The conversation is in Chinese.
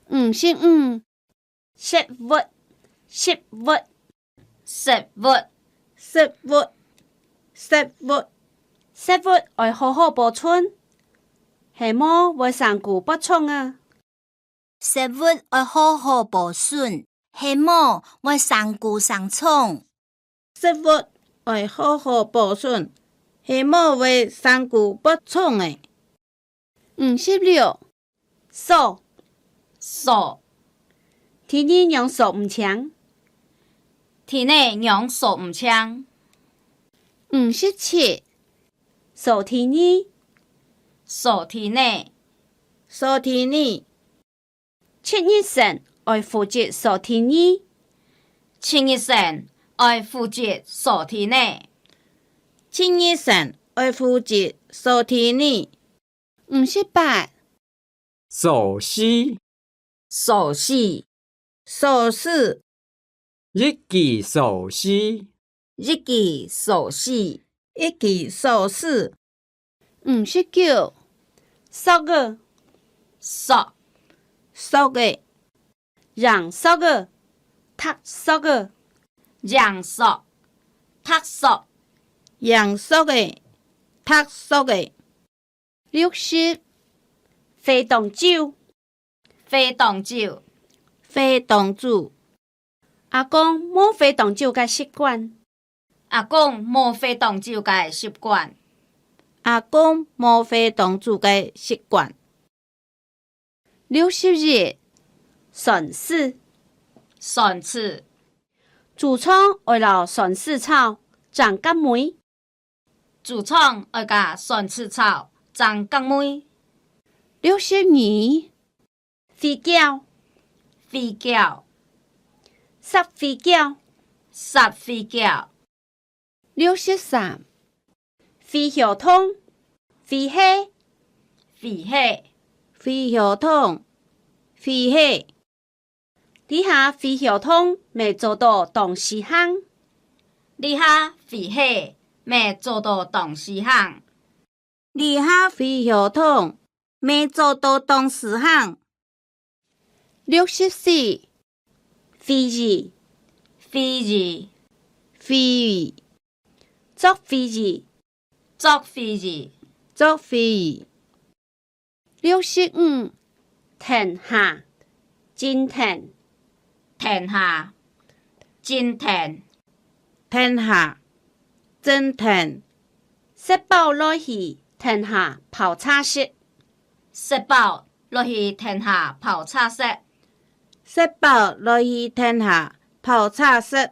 是食物，食物，食物，食物，食物，食物要好好保存，系么会三顾不冲啊？食物要好好保存，系么会三顾三冲。食物要好好保存，系么会三顾不冲的。56数，数，天日用数唔强。天内用数唔强。57数天日，数天内，数天日， 7日神要负责数天日。 7日神要负责数天内。 7日神要负责数天日。58寿司，寿司，寿司，日记寿司，日记寿司，一记寿司。59数个，数，数个，让数个，读数个。让数，读数。让数个，读数个。60飞动酒，飞动酒，飞动酒，阿公冇飞动酒嘅习惯。阿公无飞动酒嘅习惯。阿公无飞动酒嘅习惯。 61笋丝，笋丝，主创为了笋丝草长甲梅。主创要甲笋丝草长角梅。62飞饺，飞饺，杀飞饺。杀飞饺。63飞小通，飞虾。飞虾，飞小桶，飞虾。底下飞小通未做到同时行。你哈飞虾，未做到同时行。你哈飞小桶，未做到同时行。64飞字，飞字，飞作飞字。作飞字。作飞。 65停下，真停。停下，真停。停下，真停。食饱落去，停下泡茶室。食饱落去停下泡茶室。食饱落去停下泡茶室。